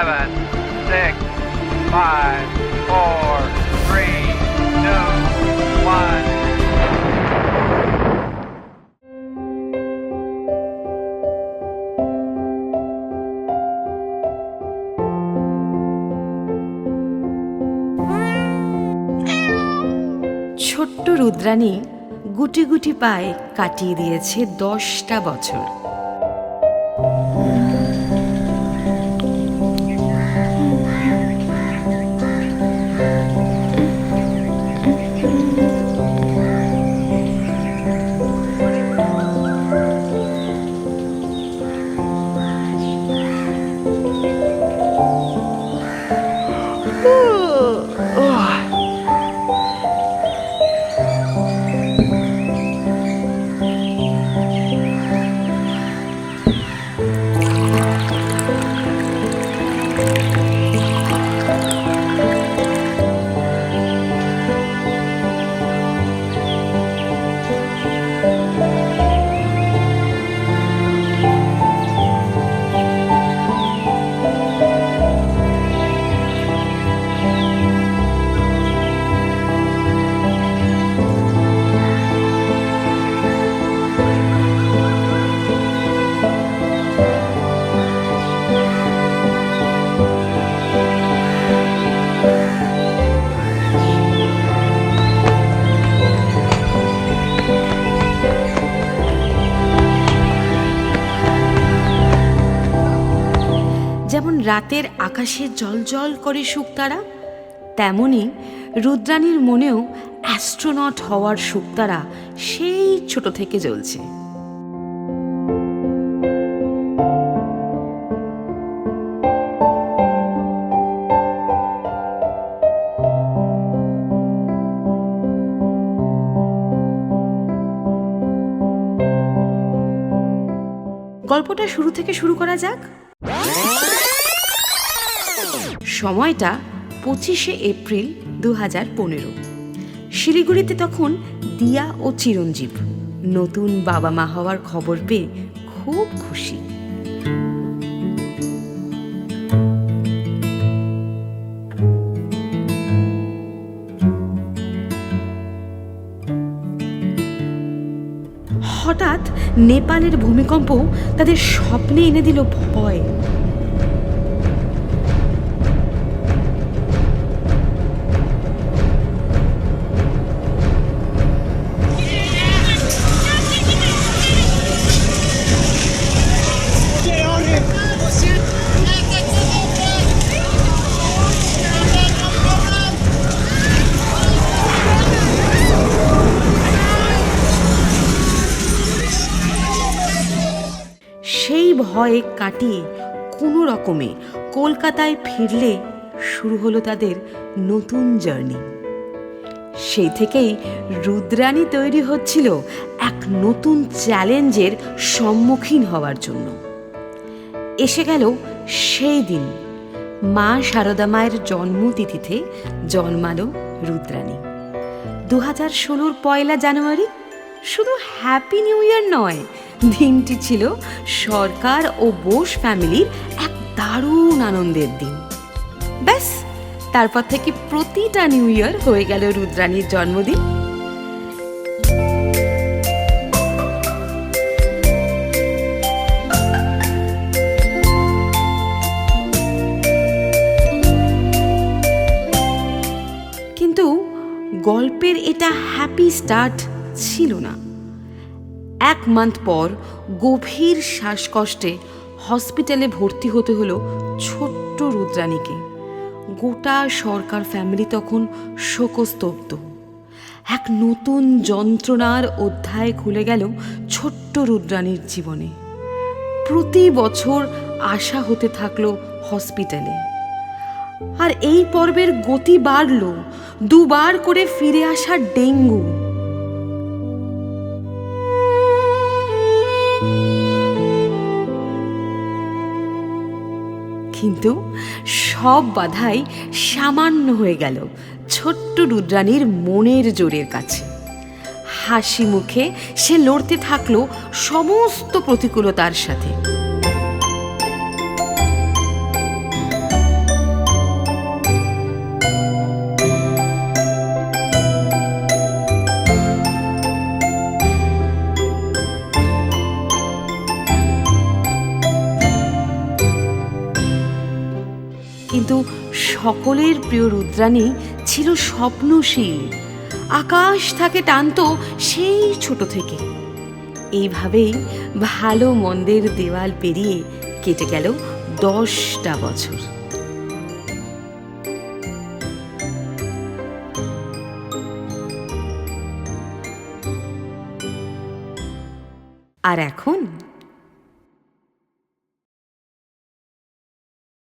7, 6, 5, 4, 3, 2, 1. ছোট্ট রুদ্রাণী গুটি গুটি পায়ে কাটিয়ে দিয়েছে 10টা বছর। যেমন রাতের আকাশে জ্বলজ্বল করে শুকতারা, তেমনি রুদ্রাণীর মনেও অ্যাস্ট্রোনট হওয়ার শুকতারা সেই ছোট থেকে জ্বলছে। গল্পটা শুরু থেকে শুরু করা যাক। সময়টা 25শে এপ্রিল 2015। শিলিগুড়িতে তখন দিয়া ও চিরঞ্জীব নতুন বাবা মা হওয়ার খবর পেয়ে খুব খুশি। হঠাৎ নেপালের ভূমিকম্প তাদের স্বপ্নে এনে দিল ভয়। সেই ভয়ে কাটিয়ে কোনো রকমে কলকাতায় ফিরলে শুরু হলো তাদের নতুন জার্নি। সেই থেকেই রুদ্রাণী তৈরি হচ্ছিল এক নতুন চ্যালেঞ্জের সম্মুখীন হওয়ার জন্য। এসে গেল সেই দিন, মা সারদা মায়ের জন্মতিথিতে জন্মালো রুদ্রাণী। 2016 পয়লা জানুয়ারি শুধু হ্যাপি নিউ ইয়ার নয়, দিনটি ছিল সরকার ও বোস ফ্যামিলির এক দারুণ আনন্দের দিন। ব্যাস, তারপর থেকে প্রতিটা নিউ ইয়ার হয়ে গেল রুদ্রাণীর জন্মদিন। কিন্তু গল্পের এটা হ্যাপি স্টার্ট ছিল না। 1 মান্থ পর গভীর শ্বাসকষ্টে হসপিটালে ভর্তি হতে হলো ছোট্ট রুদ্রাণীকে। গোটা সরকার ফ্যামিলি তখন শোকস্তব্ধ। এক নতুন যন্ত্রণার অধ্যায় খুলে গেল ছোট্ট রুদ্রাণীর জীবনে। প্রতি বছর আসা হতে থাকলো হসপিটালে। আর এই পর্বের গতি বাড়ল, 2 বার করে ফিরে আসা ডেঙ্গু। কিন্তু সব বাধাই সামান্য হয়ে গেল ছোট্ট রুদ্রাণীর মনের জোরের কাছে। হাসি মুখে সে লড়তে থাকলো সমস্ত প্রতিকূলতার সাথে। সকলের প্রিয় রুদ্রাণী ছিল স্বপ্নশীল, আকাশ তাকে টানতো সেই ছোট থেকে। এইভাবেই ভালো মন্দের দেওয়াল পেরিয়ে কেটে গেল 10টা বছর। আর এখন